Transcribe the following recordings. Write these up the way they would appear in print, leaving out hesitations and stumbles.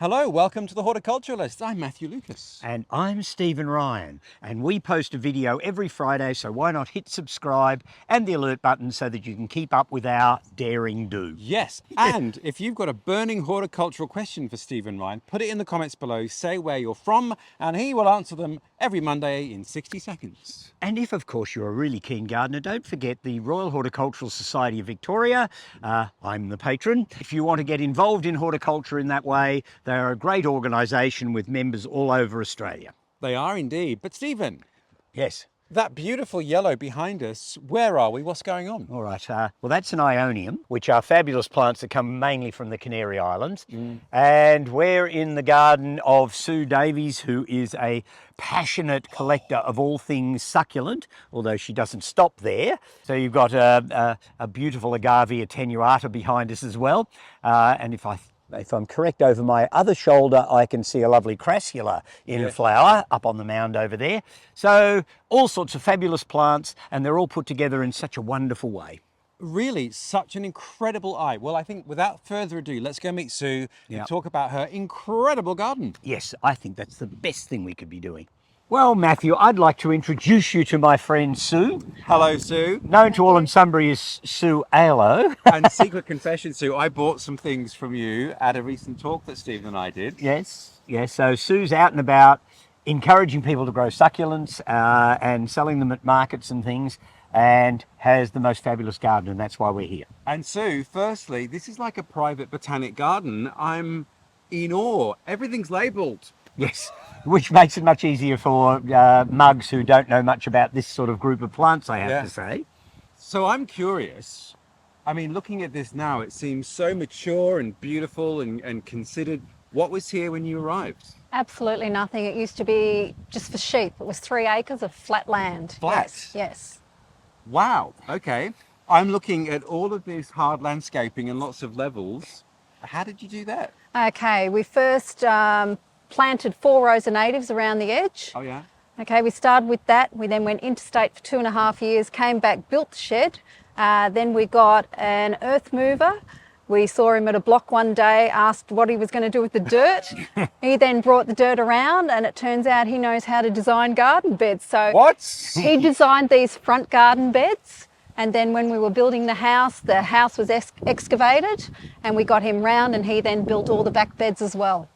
Hello, welcome to the Horti-Culturalists. I'm Matthew Lucas. And I'm Stephen Ryan, and we post a video every Friday, so why not hit subscribe and the alert button so that you can keep up with our daring do. Yes, and if you've got a burning horticultural question for Stephen Ryan, put it in the comments below, say where you're from, and he will answer them every Monday in 60 seconds. And if, of course, you're a really keen gardener, don't forget the Royal Horticultural Society of Victoria. I'm the patron. If you want to get involved in horticulture in that way, they're a great organisation with members all over Australia. They are indeed. But Stephen, Yes. that beautiful yellow behind us, where are we? What's going on? All right. Well, that's an Aeonium, which are fabulous plants that come mainly from the Canary Islands. And we're in the garden of Sue Davies, who is a passionate collector of all things succulent, although she doesn't stop there. So you've got a beautiful Agave attenuata behind us as well. And if I'm correct, over my other shoulder, I can see a lovely Crassula in flower up on the mound over there. So all sorts of fabulous plants, and they're all put together in such a wonderful way. Really, such an incredible eye. Well, I think without further ado, let's go meet Sue and talk about her incredible garden. Yes, I think that's the best thing we could be doing. Well, Matthew, I'd like to introduce you to my friend Sue. Hello, Sue. Known to all and sundry as Sue Aloe. And secret confession, Sue, I bought some things from you at a recent talk that Stephen and I did. Yes. So Sue's out and about encouraging people to grow succulents and selling them at markets and things, and has the most fabulous garden, and that's why we're here. And Sue, firstly, this is like a private botanic garden. I'm in awe. Everything's labelled. Yes, which makes it much easier for mugs who don't know much about this sort of group of plants, I have to say. So I'm curious. I mean, looking at this now, it seems so mature and beautiful and considered. What was here when you arrived? Absolutely nothing. It used to be just for sheep. It was 3 acres of flat land. Flat? Yes. Wow, okay. I'm looking at all of this hard landscaping and lots of levels. How did you do that? Okay, we first planted 4 rows of natives around the edge. Oh, yeah? Okay, we started with that. We then went interstate for 2.5 years, came back, built the shed. Then we got an earth mover. We saw him at a block one day, asked what he was going to do with the dirt. He then brought the dirt around, and it turns out he knows how to design garden beds. So What? he designed these front garden beds. And then when we were building the house was excavated, and we got him round, and he then built all the back beds as well.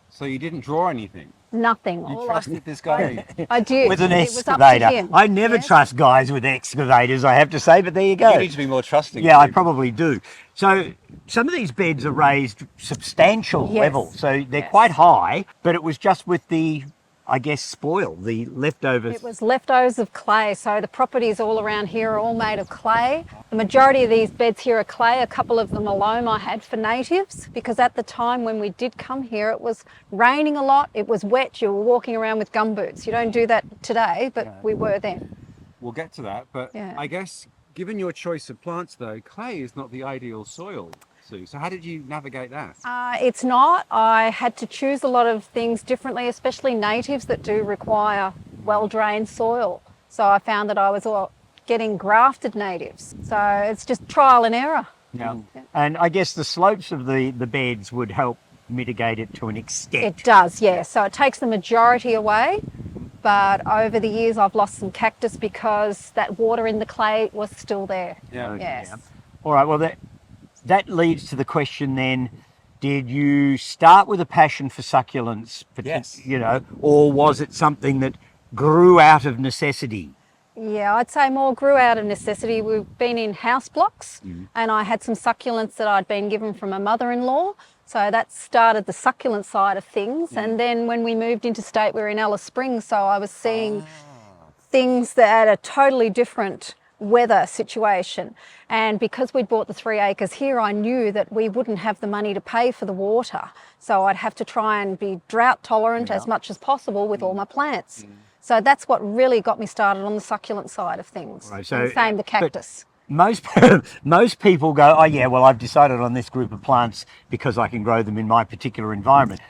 So you didn't draw anything? Nothing. You trusted this guy? I did. With an It was up to excavator. him. I never trust guys with excavators, I have to say, but there you go. You need to be more trusting. Yeah, I Steve. probably do. So some of these beds are raised substantial Yes. level, so they're quite high, but it was just with the, I guess, spoil, the leftovers. It was leftovers of clay, so the properties all around here are all made of clay. The majority of these beds here are clay. A couple of them are loam I had for natives, because at the time when we did come here, it was raining a lot, it was wet, you were walking around with gumboots. You don't do that today, but we were then. We'll get to that, but I guess given your choice of plants though, clay is not the ideal soil, Sue. So how did you navigate that? It's not. I had to choose a lot of things differently, especially natives that do require well-drained soil. So I found that I was getting grafted natives. So it's just trial and error. Yeah. And I guess the slopes of the beds would help mitigate it to an extent. It does, yeah. So it takes the majority away. But over the years, I've lost some cactus because that water in the clay was still there. Yeah. Yes. Yeah. All right, well, that leads to the question then, did you start with a passion for succulents, Yes. you know, or was it something that grew out of necessity? Yeah, I'd say more grew out of necessity. We've been in house blocks and I had some succulents that I'd been given from a mother-in-law. So that started the succulent side of things. And then when we moved interstate, we were in Alice Springs. So I was seeing things that had a totally different weather situation. And because we'd bought the 3 acres here, I knew that we wouldn't have the money to pay for the water. So I'd have to try and be drought tolerant as much as possible with all my plants. So that's what really got me started on the succulent side of things. Right, so, and same the cactus. Most people go, oh yeah, well, I've decided on this group of plants because I can grow them in my particular environment.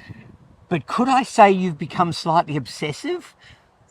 But could I say you've become slightly obsessive?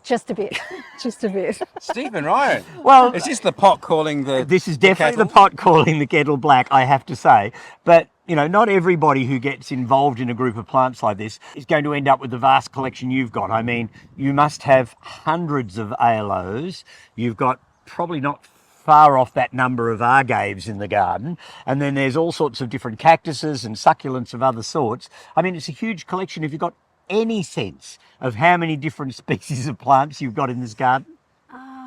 Just a bit, just a bit. Stephen Ryan. Well, Is this the pot calling the this is definitely the kettle? pot calling the kettle black, I have to say. But you know, not everybody who gets involved in a group of plants like this is going to end up with the vast collection you've got. I mean, you must have hundreds of aloes. You've got probably not far off that number of agaves in the garden. And then there's all sorts of different cactuses and succulents of other sorts. I mean, it's a huge collection. If you've got any sense of how many different species of plants you've got in this garden?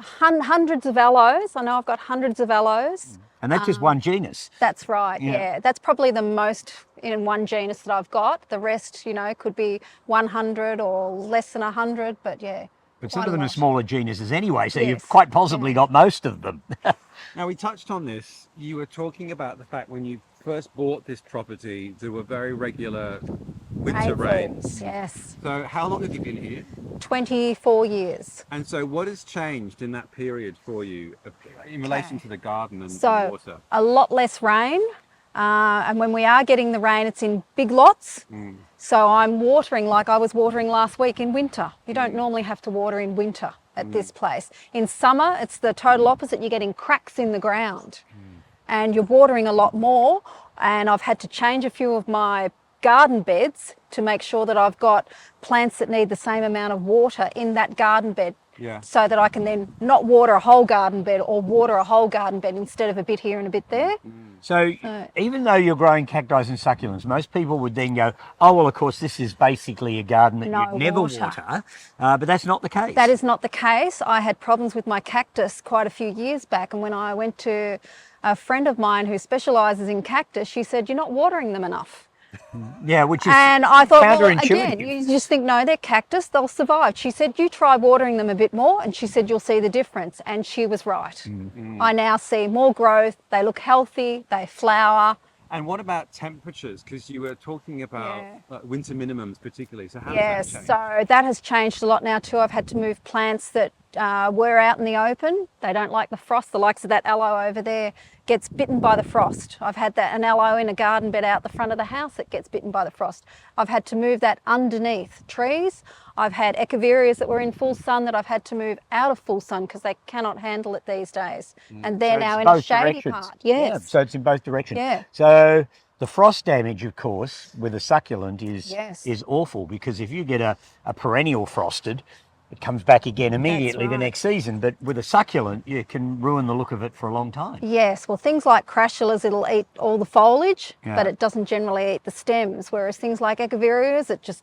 Hundreds of aloes. I know I've got hundreds of aloes. And that's just one genus. That's right, Yeah. yeah. That's probably the most in one genus that I've got. The rest, you know, could be 100 or less than 100, but yeah. But some quite of them a are lot. smaller genuses anyway, so Yes. you've quite possibly got most of them. Now, we touched on this. You were talking about the fact when you first bought this property, there were very regular winter rains. Rainfalls, yes. So how long have you been here? 24 years. And so what has changed in that period for you in relation to the garden and the So water? a lot less rain. And when we are getting the rain, it's in big lots. So I'm watering like I was watering last week in winter. You don't normally have to water in winter at this place. In summer, it's the total opposite. You're getting cracks in the ground and you're watering a lot more. And I've had to change a few of my garden beds to make sure that I've got plants that need the same amount of water in that garden bed. Yeah. So that I can then not water a whole garden bed or water a whole garden bed instead of a bit here and a bit there. So even though you're growing cacti and succulents, most people would then go, oh, well, of course, this is basically a garden that No you'd never water. water. But that's not the case. That is not the case. I had problems with my cactus quite a few years back, and when I went to a friend of mine who specialises in cactus, she said, you're not watering them enough. Yeah, which is And I thought, well, counterintuitive. again, you just think, no, they're cactus, they'll survive. She said, you try watering them a bit more, and she said, you'll see the difference. And she was right. I now see more growth, they look healthy, they flower. And what about temperatures? Because you were talking about winter minimums particularly. So how Yes, does that change? so that has changed a lot now too. I've had to move plants that were out in the open. They don't like the frost. The likes of that aloe over there gets bitten by the frost. I've had an aloe in a garden bed out the front of the house that gets bitten by the frost. I've had to move that underneath trees. I've had echeverias that were in full sun that I've had to move out of full sun because they cannot handle it these days. And they're So now it's in a both shady directions. part. Yeah, Yes. so it's in both directions. Yeah. So the frost damage, of course, with a succulent is Yes. is awful, because if you get a perennial frosted, it comes back again immediately the right. next season. But with a succulent, you can ruin the look of it for a long time. Yes, well, things like Crassulas, it'll eat all the foliage, Yeah. but it doesn't generally eat the stems, whereas things like Echeverias, it's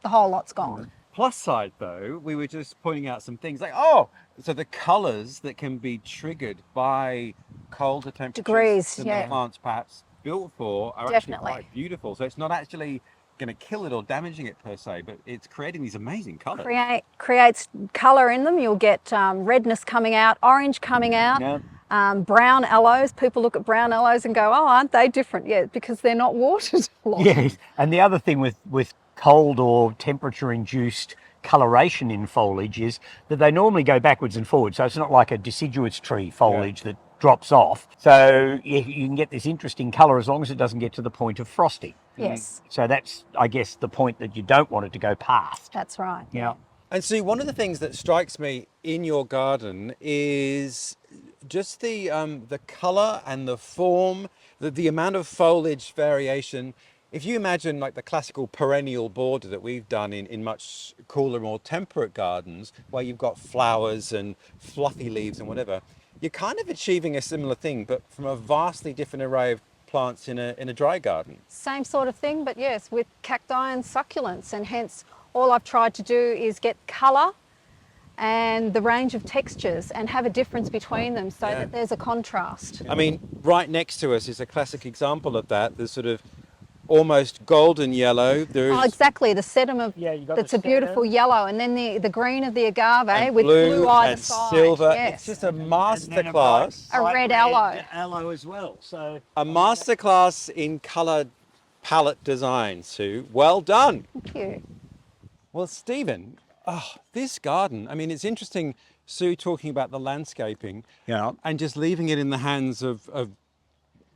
the whole lot's gone. Plus side though, we were just pointing out some things like, oh, so the colours that can be triggered by colder temperatures Degrees, than yeah. the plant's perhaps built for are Definitely. actually quite beautiful. So it's not actually going to kill it or damaging it per se, but it's creating these amazing colours. Creates colour in them. You'll get redness coming out, orange coming out, Yeah. brown aloes. People look at brown aloes and go, oh, aren't they different? Yeah, because they're not watered a lot. Yes, and the other thing with cold or temperature-induced coloration in foliage is that they normally go backwards and forwards. So it's not like a deciduous tree foliage that drops off. So you can get this interesting colour as long as it doesn't get to the point of frosting. Yes, So that's, I guess, the point that you don't want it to go past. that's right. Yeah. And see, one of the things that strikes me in your garden is just the colour and the form, the amount of foliage variation. If you imagine like the classical perennial border that we've done in much cooler, more temperate gardens, where you've got flowers and fluffy leaves and whatever, you're kind of achieving a similar thing, but from a vastly different array of plants in a dry garden. Same sort of thing, but yes, with cacti and succulents, and hence all I've tried to do is get colour and the range of textures and have a difference between them so that there's a contrast. I mean, right next to us is a classic example of that. There's sort of almost golden yellow. There's Oh, exactly, the sedum of Yeah, you got that's the a beautiful sedum. yellow, and then the green of the agave and with blue either and side. silver. Yes. It's just a masterclass. A red aloe. Aloe as well. So A masterclass in colour palette design, Sue. Well done. Thank you. Well, Stephen, this garden, I mean, it's interesting, Sue talking about the landscaping yeah. and just leaving it in the hands of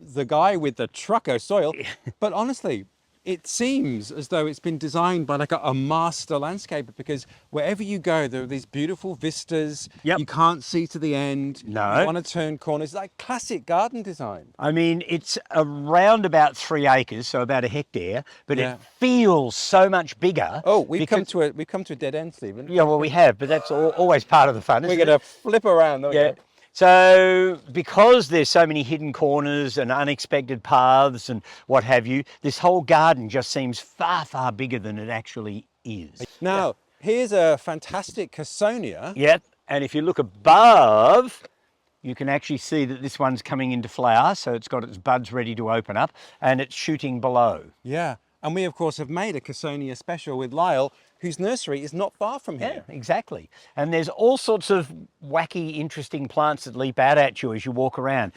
the guy with the trucker soil. But honestly, it seems as though it's been designed by like a master landscaper, because wherever you go, there are these beautiful vistas. Yep. You can't see to the end. No. You want to turn corners. Like classic garden design. I mean, it's around about 3 acres, so about a hectare, but Yeah. it feels so much bigger. Oh, we've come to a dead end, Stephen. Yeah, well, we have, but that's always part of the fun, isn't We're going it? to flip around. There we Yeah. go. So because there's so many hidden corners and unexpected paths and what have you, this whole garden just seems far, far bigger than it actually is. Now, here's a fantastic Cassonia. Yep, and if you look above, you can actually see that this one's coming into flower, so it's got its buds ready to open up, and it's shooting below. Yeah. And we, of course, have made a Cassonia special with Lyle, whose nursery is not far from here. Yeah, exactly. And there's all sorts of wacky, interesting plants that leap out at you as you walk around.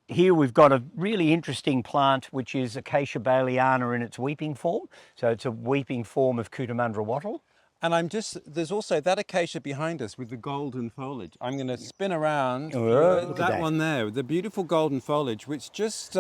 Here we've got a really interesting plant, which is Acacia baileyana in its weeping form. So it's a weeping form of Cunninghamii wattle. And there's also that acacia behind us with the golden foliage. I'm going to spin around look at that that. one there, the beautiful golden foliage, which just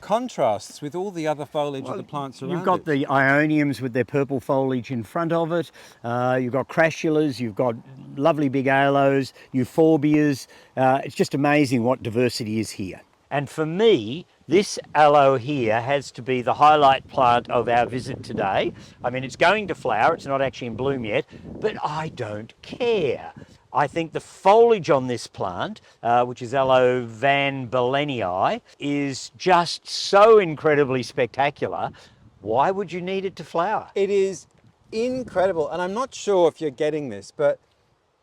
contrasts with all the other foliage of the plants around You've got it. the Aeoniums with their purple foliage in front of it. You've got Crassulas, you've got lovely big Aloes, Euphorbias. It's just amazing what diversity is here. And for me, this aloe here has to be the highlight plant of our visit today. I mean, it's going to flower, it's not actually in bloom yet, but I don't care. I think the foliage on this plant, which is Aloe vanbalenii, is just so incredibly spectacular. Why would you need it to flower? It is incredible, and I'm not sure if you're getting this, but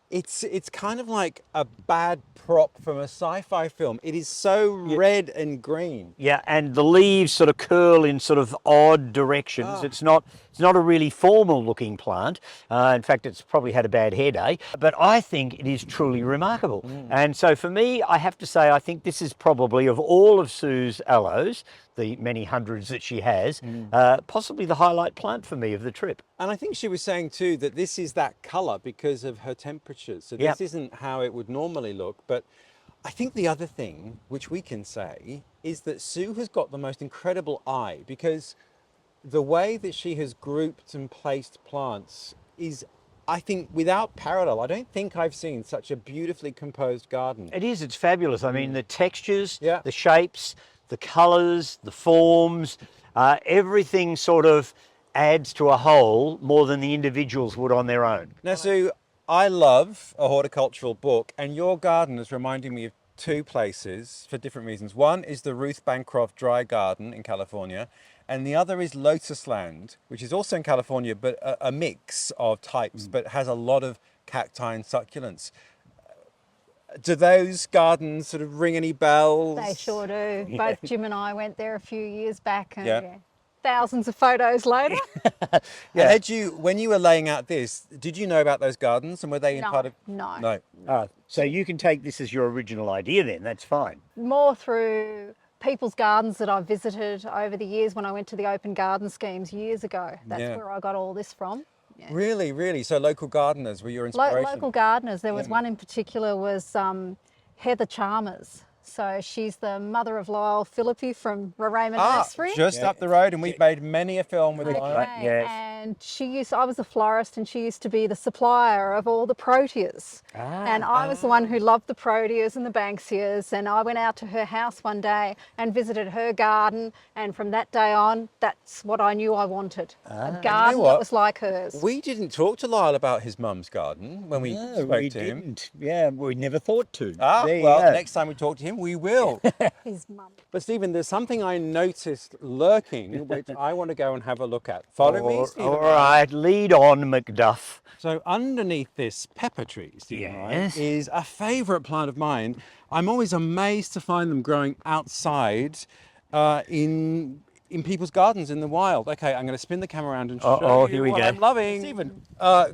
it's kind of like a bad prop from a sci-fi film. It is so red and green. Yeah, and the leaves sort of curl in sort of odd directions. It's not a really formal looking plant. In fact, it's probably had a bad hair day, but I think it is truly remarkable. And so for me, I have to say, I think this is probably, of all of Sue's aloes, the many hundreds that she has, possibly the highlight plant for me of the trip. And I think she was saying too that this is that colour because of her temperatures. So this isn't how it would normally look. But I think the other thing which we can say is that Sue has got the most incredible eye, because the way that she has grouped and placed plants is, I think, without parallel. I don't think I've seen such a beautifully composed garden. It is, it's fabulous. I mean, the textures, Yeah. the shapes, the colours, the forms, everything sort of adds to a whole more than the individuals would on their own. Now, Sue, I love a horticultural book, and your garden is reminding me of two places for different reasons. One is the Ruth Bancroft Dry Garden in California, and the other is Lotus Land, which is also in California, but a mix of types, but has a lot of cacti and succulents. Do those gardens sort of ring any bells? They sure do. Both Jim and I went there a few years back, and Yeah. thousands of photos later. And had you, when you were laying out this, did you know about those gardens, and were they in No, part of? no. No. So you can take this as your original idea then, that's fine. More through people's gardens that I've visited over the years when I went to the open garden schemes years ago. That's Yeah. where I got all this from. Yeah. Really, really. So local gardeners were your inspiration. Local gardeners. There was one in particular was Heather Chalmers. So she's the mother of Lyle Philippi from Raymond Nursery. Just up the road, and we've made many a film with Lyle. Okay, Yes. and I was a florist, and she used to be the supplier of all the proteas. And I was the one who loved the proteas and the banksias, and I went out to her house one day and visited her garden, and from that day on, that's what I knew I wanted. A garden what? that was like hers. We didn't talk to Lyle about his mum's garden when we spoke to him. didn't. Yeah, we never thought to. Well, There you go. next time we talk to him, we will. His mum. But Stephen, there's something I noticed lurking, which I want to go and have a look at. Follow me, Stephen. All right, lead on, Macduff. So underneath this pepper tree, Stephen, right, Yes. is a favourite plant of mine. I'm always amazed to find them growing outside in people's gardens in the wild. Okay, I'm going to spin the camera around and show you here we what go. I'm loving. Stephen,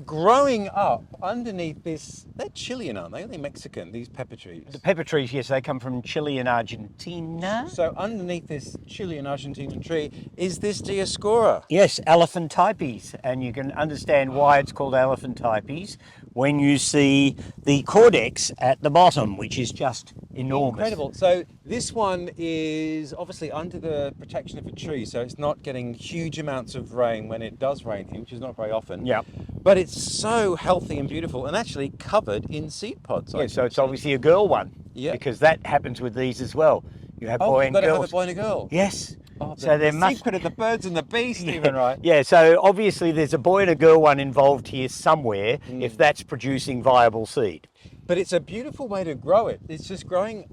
growing up underneath this, they're Chilean, aren't they? They're Mexican, these pepper trees. The pepper trees, yes, they come from Chile and Argentina. So underneath this Chilean Argentinian tree is this Dioscorea. Yes, elephantipes, and you can understand why it's called elephantipes when you see the cordex at the bottom, which is just enormous. Incredible. So this one is obviously under the protection of a tree, so it's not getting huge amounts of rain when it does rain here, which is not very often. Yeah. But it's so healthy and beautiful, and actually covered in seed pods. Yeah, so it's obviously a girl one. Yeah. Because that happens with these as well. You have Oh, boy you've and got to girls. have a boy and a girl. Yes. Oh, so there the must secret of the birds and the bees, Stephen, right? Yeah, so obviously there's a boy and a girl one involved here somewhere if that's producing viable seed. But it's a beautiful way to grow it. It's just growing,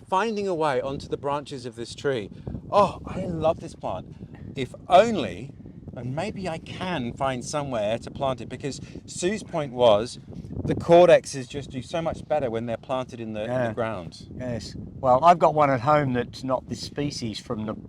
finding a way onto the branches of this tree. Oh, I love this plant. If only, and maybe I can find somewhere to plant it, because Sue's point was the cordexes just do so much better when they're planted in the ground. Yes. Well, I've got one at home that's not this species from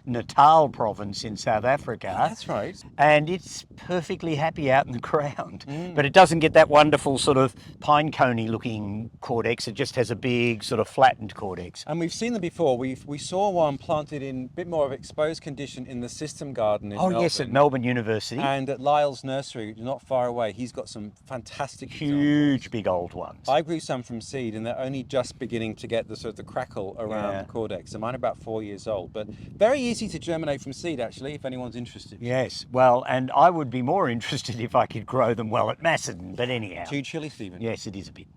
Natal province in South Africa. That's right. And it's perfectly happy out in the ground. But it doesn't get that wonderful sort of pine coney looking cordex. It just has a big sort of flattened cordex. And we've seen them before. We saw one planted in a bit more of exposed condition in the System Garden in Melbourne. Yes, at Melbourne University. And at Lyle's Nursery, not far away, he's got some fantastic huge examples. Big old ones. I grew some from seed, and they're only just beginning to get the sort of the crackle around the cordex. So mine are about 4 years old, but very easy to germinate from seed, actually, if anyone's interested. Yes, well, and I would be more interested if I could grow them well at Macedon, but anyhow. Too chilly, Stephen. Yes, it is a bit.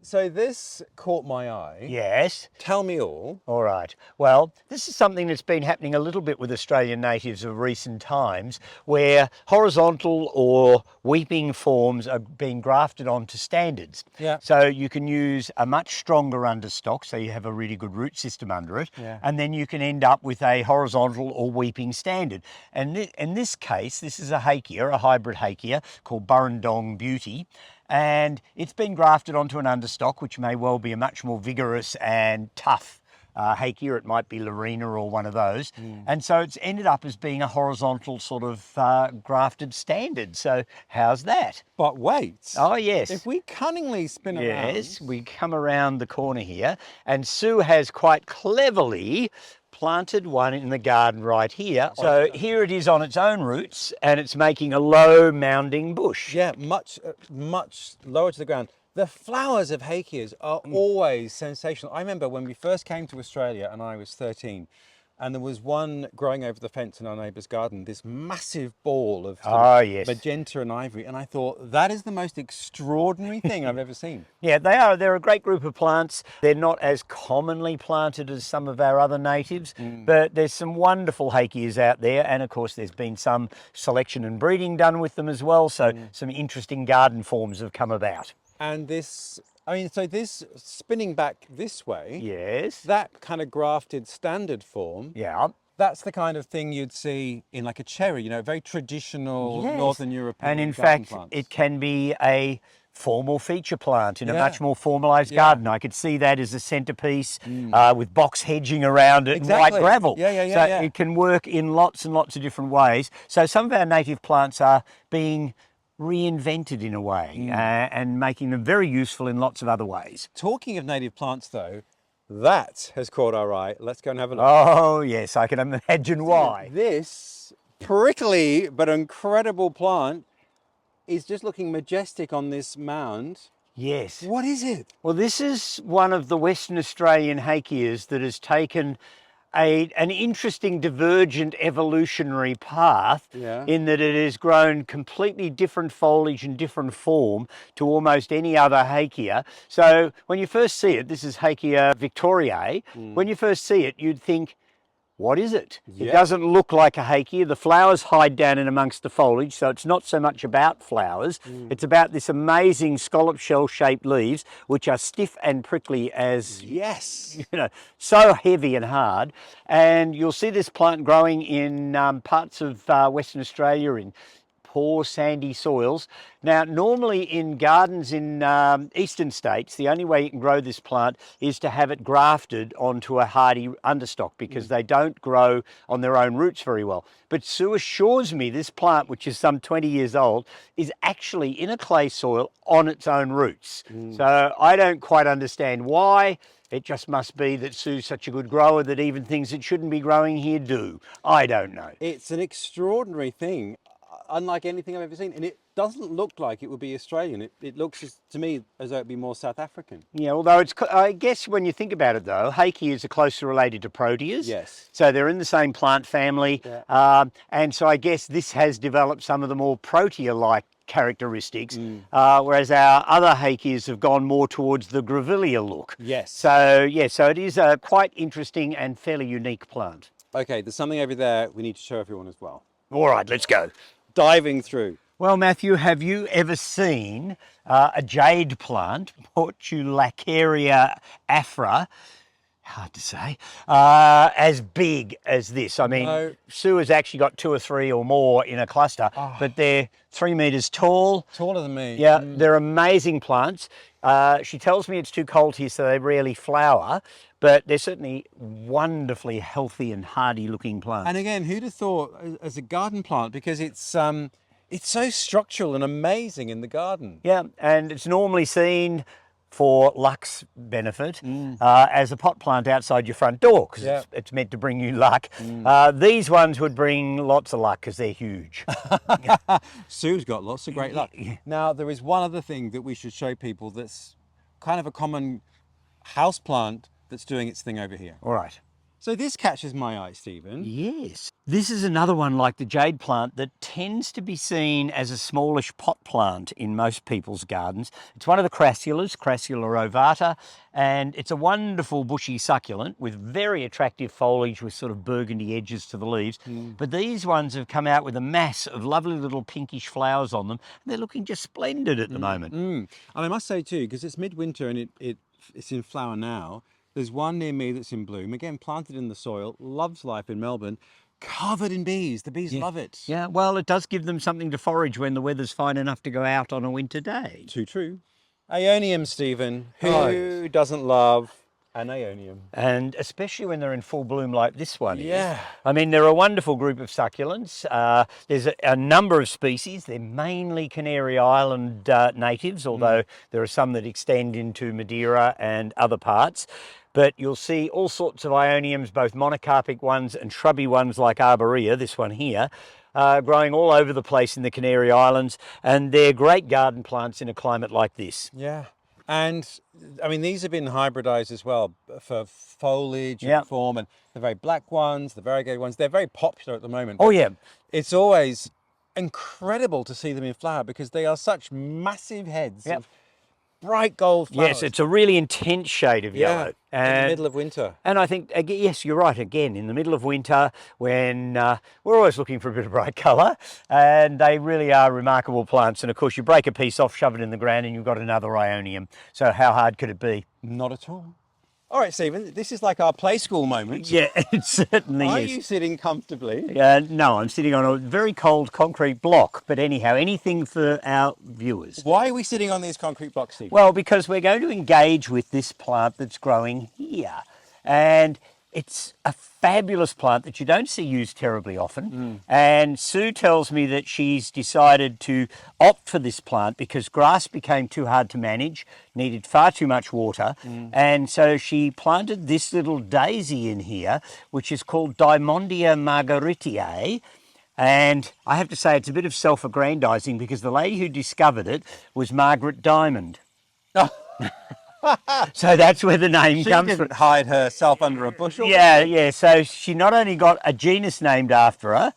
So this caught my eye. Yes. Tell me all. All right. Well, this is something that's been happening a little bit with Australian natives of recent times, where horizontal or weeping forms are being grafted onto standards. Yeah. So you can use a much stronger understock, so you have a really good root system under it, and then you can end up with a horizontal or weeping standard. And in this case, this is a Hakea, a hybrid Hakea called Burrendong Beauty. And it's been grafted onto an understock, which may well be a much more vigorous and tough Hakea. It might be Lorena or one of those. And so it's ended up as being a horizontal sort of grafted standard. So how's that? But wait. Oh, yes. If we cunningly spin around. Yes, we come around the corner here, and Sue has quite cleverly planted one in the garden right here. So here it is on its own roots, and it's making a low mounding bush. Yeah, much lower to the ground. The flowers of Hakeas are always sensational. I remember when we first came to Australia and I was 13, and there was one growing over the fence in our neighbour's garden, this massive ball of, magenta and ivory, and I thought, that is the most extraordinary thing I've ever seen. Yeah, they are. They're a great group of plants. They're not as commonly planted as some of our other natives, but there's some wonderful Hakeas out there, and of course there's been some selection and breeding done with them as well, so some interesting garden forms have come about. And this, I mean, so this spinning back this way, yes, that kind of grafted standard form, that's the kind of thing you'd see in like a cherry, you know, very traditional Northern European. And in fact, plants. It can be a formal feature plant in a much more formalised garden. I could see that as a centrepiece with box hedging around it and white gravel. So it can work in lots and lots of different ways. So some of our native plants are being reinvented in a way and making them very useful in lots of other ways. Talking of native plants though, that has caught our eye. Let's go and have a look. Oh yes, I can imagine why. This prickly but incredible plant is just looking majestic on this mound. Yes. What is it? Well, this is one of the Western Australian Hakeas that has taken an interesting divergent evolutionary path in that it has grown completely different foliage and different form to almost any other Hakea. So when you first see it, this is Hakea victoriae, when you first see it, you'd think, what is it? It doesn't look like a Hakea. The flowers hide down in amongst the foliage, so it's not so much about flowers. It's about this amazing scallop shell shaped leaves, which are stiff and prickly as, you know, so heavy and hard. And you'll see this plant growing in parts of Western Australia, in poor sandy soils. Now, normally in gardens in eastern states, the only way you can grow this plant is to have it grafted onto a hardy understock because they don't grow on their own roots very well. But Sue assures me this plant, which is some 20 years old, is actually in a clay soil on its own roots. So I don't quite understand why. It just must be that Sue's such a good grower that even things that shouldn't be growing here do. I don't know. It's an extraordinary thing. unlike anything I've ever seen. And it doesn't look like it would be Australian. It looks to me as though it'd be more South African. Yeah, although I guess when you think about it though, Hakeas are closely related to Proteas. Yes. So they're in the same plant family. Yeah. And so I guess this has developed some of the more Protea-like characteristics, whereas our other Hakeas have gone more towards the grevillea look. Yes. So yeah, so it is a quite interesting and fairly unique plant. Okay, there's something over there we need to show everyone as well. All right, let's go. Diving through. Well, Matthew, have you ever seen a jade plant, Portulacaria afra, hard to say, as big as this? I mean, No. Sue has actually got 2 or 3 or more in a cluster, but they're 3 metres tall. Taller than me. Yeah, they're amazing plants. She tells me it's too cold here, so they rarely flower, but they're certainly wonderfully healthy and hardy looking plants. And again, who'd have thought as a garden plant, because it's so structural and amazing in the garden. Yeah, and it's normally seen for luck's benefit as a pot plant outside your front door, because it's meant to bring you luck. These ones would bring lots of luck because they're huge. Sue's got lots of great luck. Now, there is one other thing that we should show people that's kind of a common house plant that's doing its thing over here. All right. So this catches my eye, Stephen. Yes. This is another one like the jade plant that tends to be seen as a smallish pot plant in most people's gardens. It's one of the crassulas, Crassula ovata, and it's a wonderful bushy succulent with very attractive foliage with sort of burgundy edges to the leaves. But these ones have come out with a mass of lovely little pinkish flowers on them. And they're looking just splendid at the moment. And I must say too, because it's midwinter and it's in flower now, there's one near me that's in bloom, again planted in the soil, loves life in Melbourne, covered in bees. The bees love it. Yeah, well, it does give them something to forage when the weather's fine enough to go out on a winter day. Too true. Aeonium, Stephen. Who doesn't love an Aeonium? And especially when they're in full bloom like this one Yeah. is. I mean, they're a wonderful group of succulents. There's a number of species. They're mainly Canary Island natives, although there are some that extend into Madeira and other parts. But you'll see all sorts of Aeoniums, both monocarpic ones and shrubby ones like Arborea, this one here, growing all over the place in the Canary Islands. And they're great garden plants in a climate like this. Yeah. And I mean, these have been hybridized as well for foliage and form, and the very black ones, the variegated ones, they're very popular at the moment. Oh, yeah. It's always incredible to see them in flower because they are such massive heads of bright gold flowers. Yes, it's a really intense shade of yellow. In the middle of winter. And I think, yes, you're right, again, in the middle of winter when we're always looking for a bit of bright colour, and they really are remarkable plants. And of course, you break a piece off, shove it in the ground, and you've got another Aeonium. So how hard could it be? Not at all. All right, Stephen, this is like our play school moment. Yeah, it certainly is. Are you sitting comfortably? No, I'm sitting on a very cold concrete block. But anyhow, anything for our viewers. Why are we sitting on these concrete blocks, Stephen? Well, because we're going to engage with this plant that's growing here. And it's a fabulous plant that you don't see used terribly often. And Sue tells me that she's decided to opt for this plant because grass became too hard to manage, needed far too much water. And so she planted this little daisy in here, which is called Dymondia margaretae. And I have to say it's a bit of self-aggrandizing because the lady who discovered it was Margaret Diamond. So that's where the name comes from. She didn't hide herself under a bushel. Yeah. So she not only got a genus named after her,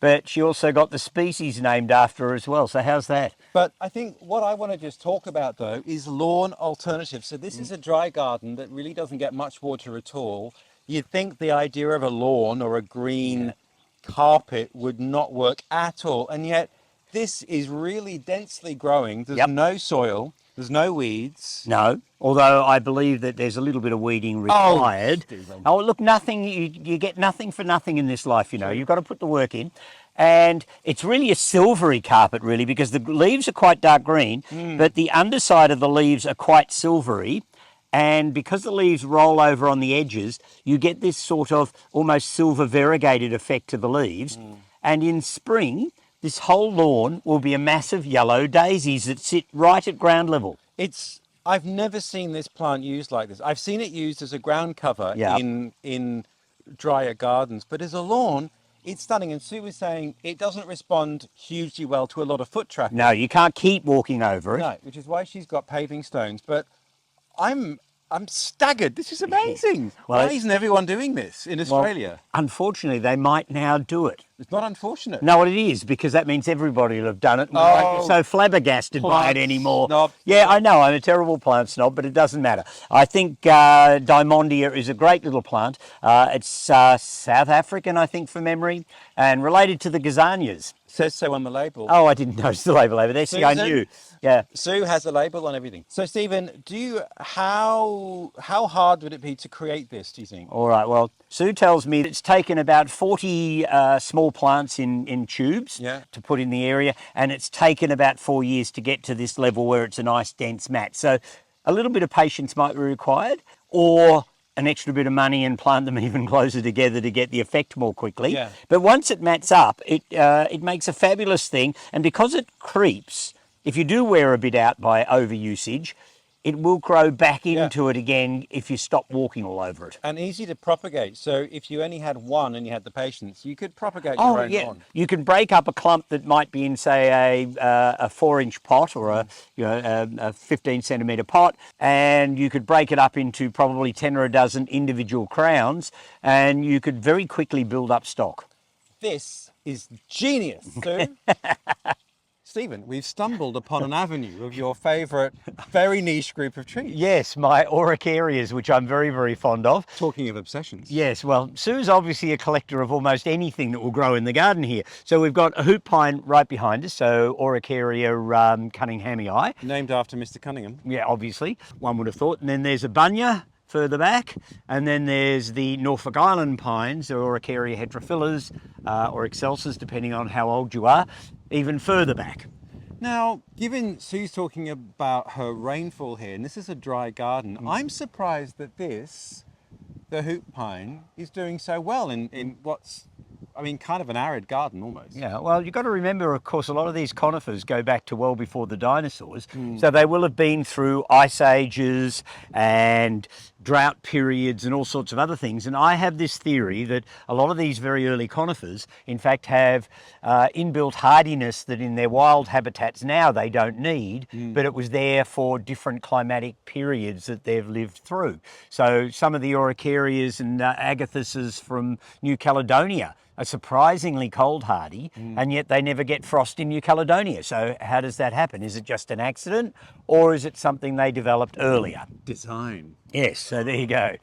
but she also got the species named after her as well. So how's that? But I think what I want to just talk about, though, is lawn alternatives. So this is a dry garden that really doesn't get much water at all. You'd think the idea of a lawn or a green carpet would not work at all. And yet this is really densely growing. There's no soil. There's no weeds. No, although I believe that there's a little bit of weeding required. Oh, look, nothing. You get nothing for nothing in this life, you know. You've got to put the work in. And it's really a silvery carpet, really, because the leaves are quite dark green, but the underside of the leaves are quite silvery. And because the leaves roll over on the edges, you get this sort of almost silver variegated effect to the leaves. And in spring, this whole lawn will be a mass of yellow daisies that sit right at ground level. I've never seen this plant used like this. I've seen it used as a ground cover in drier gardens, but as a lawn, It's stunning. And Sue was saying it doesn't respond hugely well to a lot of foot traffic. No, you can't keep walking over it. No, which is why she's got paving stones. But I'm staggered. This is amazing. Well, Why isn't everyone doing this in Australia? Unfortunately, they might now do it. It's not unfortunate. No, it is, because that means everybody will have done it. And we won't be so flabbergasted by it Plant anymore. snob. Yeah, I know, I'm a terrible plant snob, but it doesn't matter. I think Dymondia is a great little plant. It's South African, I think, from memory, and related to the gazanias. Says so on the label. Oh, I didn't notice the label over there. See, I knew. Yeah. Sue has a label on everything. So Stephen, how hard would it be to create this, do you think? All right, well, Sue tells me it's taken about 40 small plants in tubes to put in the area, and it's taken about 4 years to get to this level where it's a nice dense mat. So a little bit of patience might be required, or an extra bit of money and plant them even closer together to get the effect more quickly. Yeah. But once it mats up, it makes a fabulous thing, and because it creeps, if you do wear a bit out by overusage, it will grow back into it again if you stop walking all over it. And easy to propagate. So if you only had one and you had the patience, you could propagate your own one. You can break up a clump that might be in, say, a 4-inch pot or a 15 centimetre pot, and you could break it up into probably 10 or a dozen individual crowns, and you could very quickly build up stock. This is genius, Sue. Stephen, we've stumbled upon an avenue of your favourite, very niche group of trees. Yes, my Araucarias, which I'm very, very fond of. Talking of obsessions. Yes, well, Sue's obviously a collector of almost anything that will grow in the garden here. So we've got a hoop pine right behind us, so Araucaria cunninghamii. Named after Mr. Cunningham. Yeah, obviously, one would have thought. And then there's a bunya further back, and then there's the Norfolk Island pines, or Araucaria heterophyllas, or excelsis, depending on how old you are, even further back. Now, given Sue's talking about her rainfall here, and this is a dry garden, I'm surprised that the hoop pine, is doing so well in what's, I mean, kind of an arid garden almost. Yeah, well, you've got to remember, of course, a lot of these conifers go back to well before the dinosaurs. So they will have been through ice ages and drought periods and all sorts of other things. And I have this theory that a lot of these very early conifers, in fact, have inbuilt hardiness that in their wild habitats now they don't need, but it was there for different climatic periods that they've lived through. So some of the Araucarias and agathuses from New Caledonia are surprisingly cold hardy, and yet they never get frost in New Caledonia. So how does that happen? Is it just an accident, or is it something they developed earlier? Design. Yes, so there you go.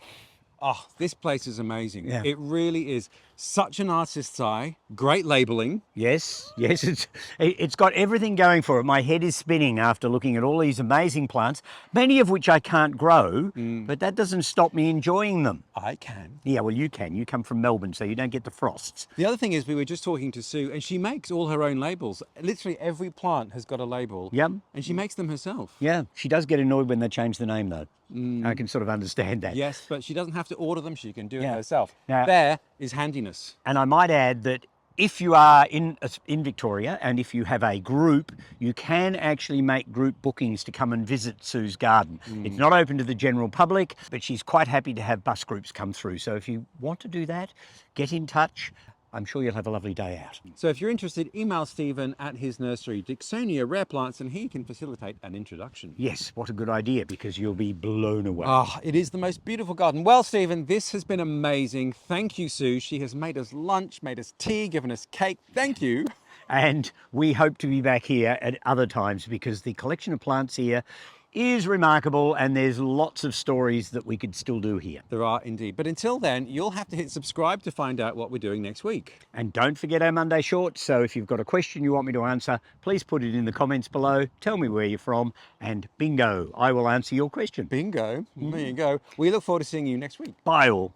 Oh, this place is amazing. Yeah. It really is. Such an artist's eye. Great labelling. Yes, it's got everything going for it. My head is spinning after looking at all these amazing plants, many of which I can't grow, but that doesn't stop me enjoying them. I can. Yeah, well, you can. You come from Melbourne, so you don't get the frosts. The other thing is, we were just talking to Sue, and she makes all her own labels. Literally every plant has got a label. Yep. And she makes them herself. Yeah, she does get annoyed when they change the name, though. I can sort of understand that. Yes, but she doesn't have to order them. She can do it Yeah. herself. Now- There is handiness. And I might add that if you are in Victoria and if you have a group, you can actually make group bookings to come and visit Sue's garden. It's not open to the general public, but she's quite happy to have bus groups come through. So if you want to do that, get in touch. I'm sure you'll have a lovely day out. So if you're interested, email Stephen at his nursery, Dicksonia Rare Plants, and he can facilitate an introduction. Yes, what a good idea, because you'll be blown away. Ah, it is the most beautiful garden. Well, Stephen, this has been amazing. Thank you, Sue. She has made us lunch, made us tea, given us cake. Thank you. And we hope to be back here at other times, because the collection of plants here is remarkable, and there's lots of stories that we could still do here. There are indeed. But until then, you'll have to hit subscribe to find out what we're doing next week. And don't forget our Monday Shorts. So if you've got a question you want me to answer, please put it in the comments below. Tell me where you're from, and bingo, I will answer your question. Bingo. There you go. We look forward to seeing you next week. Bye all.